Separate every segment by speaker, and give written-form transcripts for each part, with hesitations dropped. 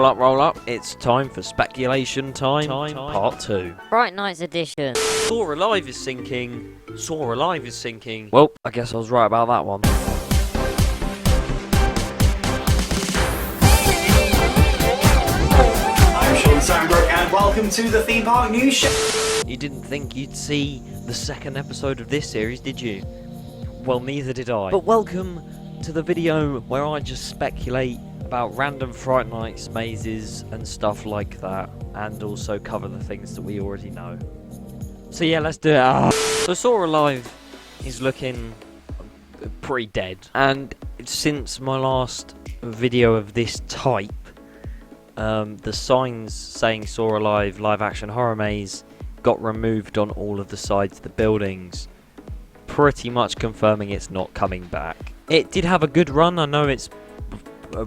Speaker 1: roll up. It's time for speculation time, part 2.
Speaker 2: Fright Nights edition.
Speaker 1: Saw Alive is sinking. Well, I guess I was right about that one.
Speaker 3: I'm Sean Sandbrook and welcome to the Theme Park News Show.
Speaker 1: You didn't think you'd see the second episode of this series, did you? Well, neither did I. But welcome to the video where I just speculate about random Fright Nights mazes and stuff like that, and also cover the things that we already know. So yeah, let's do it. So Saw Alive is looking pretty dead, and since my last video of this type, the signs saying Saw Alive live action horror maze got removed on all of the sides of the buildings, pretty much confirming it's not coming back. It did have a good run. I know it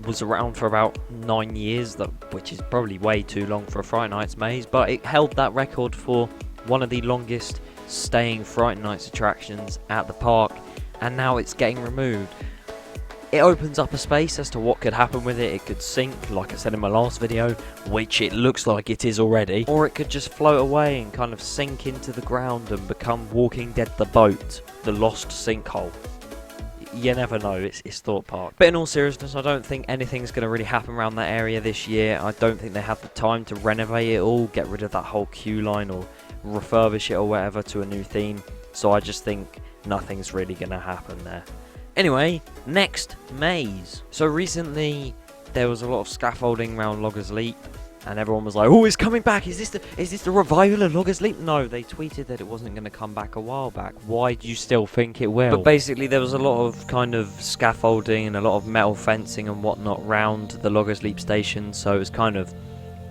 Speaker 1: was around for about 9 years, which is probably way too long for a Fright Nights maze, but it held that record for one of the longest staying Fright Nights attractions at the park, and now it's getting removed. It opens up a space as to what could happen with it. It could sink, like I said in my last video, which it looks like it is already, or it could just float away and kind of sink into the ground and become Walking Dead the boat, the lost sinkhole. You never know, it's Thorpe Park. But in all seriousness, I don't think anything's going to really happen around that area this year. I don't think they have the time to renovate it all, get rid of that whole queue line or refurbish it or whatever to a new theme. So I just think nothing's really going to happen there. Anyway, next maze. So recently there was a lot of scaffolding around Loggers Leap, and everyone was like, "Oh, it's coming back! Is this the revival of Loggers Leap?" No, they tweeted that it wasn't going to come back a while back. Why do you still think it will? But basically, there was a lot of kind of scaffolding and a lot of metal fencing and whatnot round the Loggers Leap station, so it was kind of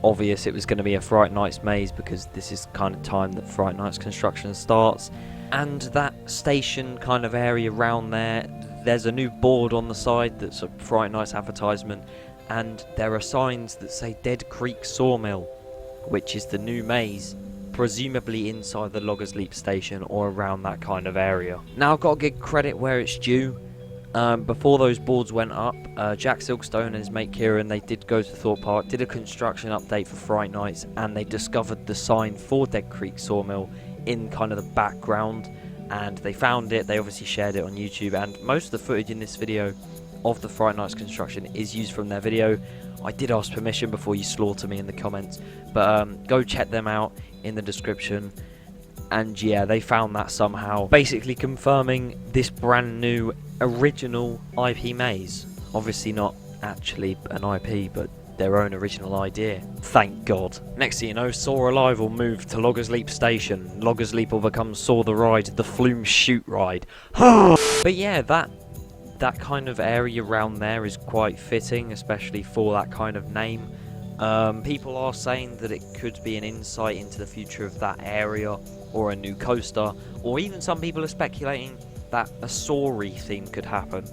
Speaker 1: obvious it was going to be a Fright Nights maze, because this is kind of time that Fright Nights construction starts. And that station kind of area around there, there's a new board on the side that's a Fright Nights advertisement, and there are signs that say Dead Creek Sawmill, which is the new maze, presumably inside the Loggers Leap station or around that kind of area. Now, I've got to give credit where it's due. Before those boards went up, Jack Silkstone and his mate Kieran, they did go to Thorpe Park, did a construction update for Fright Nights, and they discovered the sign for Dead Creek Sawmill in kind of the background, and they found it. They obviously shared it on YouTube, and most of the footage in this video of the Fright Nights construction is used from their video. I did ask permission before you slaughter me in the comments, but go check them out in the description. And yeah, they found that somehow, basically confirming this brand new original IP maze. Obviously not actually an IP, but their own original idea. Thank God. Next thing you know, Saw Alive will move to Loggers Leap Station. Loggers Leap will become Saw the Ride, the Flume Shoot Ride. But yeah, that kind of area around there is quite fitting, especially for that kind of name. People are saying that it could be an insight into the future of that area, or a new coaster, or even some people are speculating that a Saw-y theme could happen,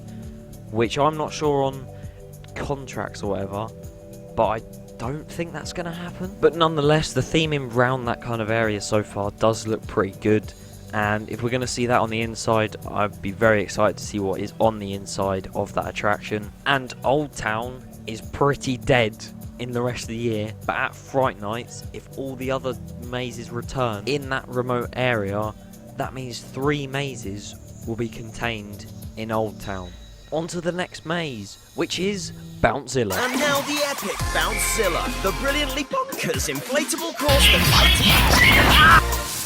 Speaker 1: which I'm not sure on contracts or whatever, but I don't think that's going to happen. But nonetheless, the theming around that kind of area so far does look pretty good, and if we're going to see that on the inside, I'd be very excited to see what is on the inside of that attraction. And Old Town is pretty dead in the rest of the year, but at Fright Nights, if all the other mazes return in that remote area, that means 3 mazes will be contained in Old Town. On to the next maze, which is Bouncezilla.
Speaker 4: And now the epic Bouncezilla, the brilliantly bonkers inflatable course that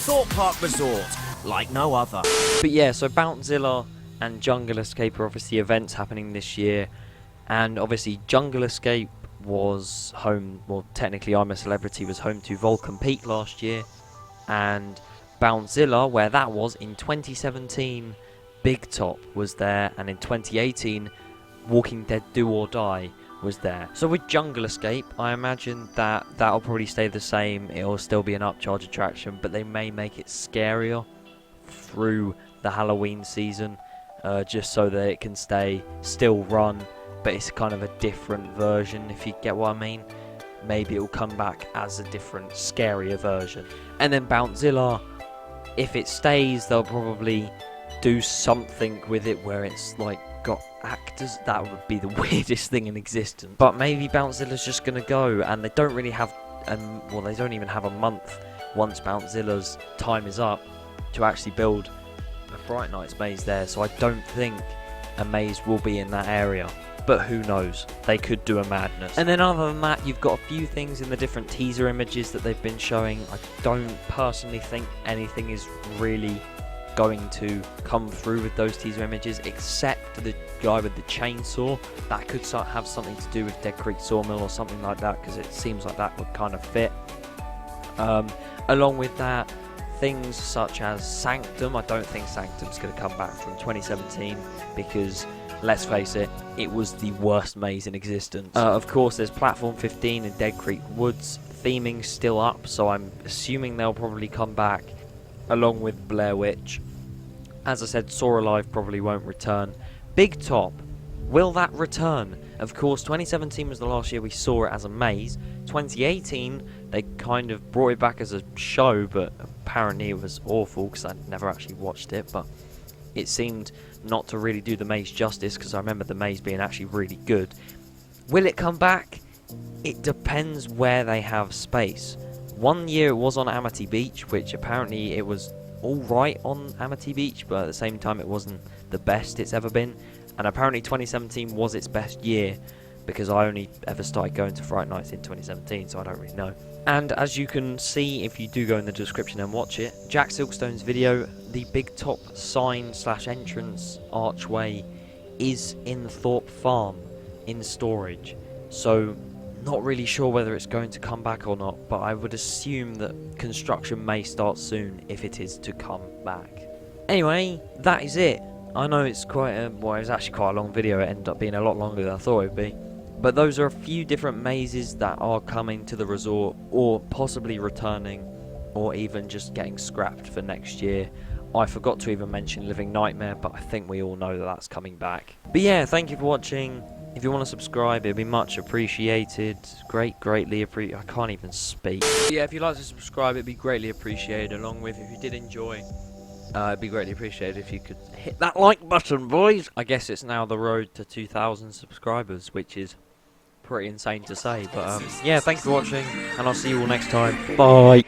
Speaker 4: Thorpe Park Resort, like no other.
Speaker 1: But yeah, so Bouncezilla and Jungle Escape are obviously events happening this year, and obviously Jungle Escape was home, well technically I'm a Celebrity was home to Volcan Peak last year, and Bouncezilla, where that was in 2017, Big Top was there, and in 2018 Walking Dead Do or Die was there. So with Jungle Escape, I imagine that that'll probably stay the same. It'll still be an upcharge attraction, but they may make it scarier through the Halloween season, just so that it can still run, but it's kind of a different version, if you get what I mean. Maybe it will come back as a different, scarier version. And then Bouncezilla, if it stays, they'll probably do something with it where it's like got actors. That would be the weirdest thing in existence. But maybe Bouncezilla's just going to go, and they don't really have, well, they don't even have a month once Bouncezilla's time is up to actually build a Fright Nights maze there. So I don't think a maze will be in that area. But who knows? They could do a madness. And then other than that, you've got a few things in the different teaser images that they've been showing. I don't personally think anything is really going to come through with those teaser images, except the guy with the chainsaw. That could have something to do with Dead Creek Sawmill or something like that, because it seems like that would kind of fit. Along with that, things such as Sanctum. I don't think Sanctum's going to come back from 2017 because, let's face it, it was the worst maze in existence. Of course, there's Platform 15 in Dead Creek Woods. Theming's still up, so I'm assuming they'll probably come back, along with Blair Witch. As I said, Saw Alive probably won't return. Big Top, will that return? Of course, 2017 was the last year we saw it as a maze. 2018, they kind of brought it back as a show, but apparently it was awful because I never actually watched it, but it seemed not to really do the maze justice, because I remember the maze being actually really good. Will it come back? It depends where they have space. One year it was on Amity Beach, which apparently it was alright on Amity Beach, but at the same time it wasn't the best it's ever been. And apparently 2017 was its best year, because I only ever started going to Fright Nights in 2017, so I don't really know. And as you can see, if you do go in the description and watch it, Jack Silkstone's video, the Big Top sign / entrance archway is in Thorpe Farm in storage. So not really sure whether it's going to come back or not, but I would assume that construction may start soon if it is to come back. Anyway, that is it. I know it's quite a, well, it was actually quite a long video. It ended up being a lot longer than I thought it would be. But those are a few different mazes that are coming to the resort, or possibly returning, or even just getting scrapped for next year. I forgot to even mention Living Nightmare, but I think we all know that that's coming back. But yeah, thank you for watching. If you want to subscribe, it'd be much appreciated. Greatly appreciated. I can't even speak. Yeah, if you'd like to subscribe, it'd be greatly appreciated. Along with, if you did enjoy, it'd be greatly appreciated if you could hit that like button, boys. I guess it's now the road to 2,000 subscribers, which is pretty insane to say. But yeah, thanks for watching, and I'll see you all next time. Bye.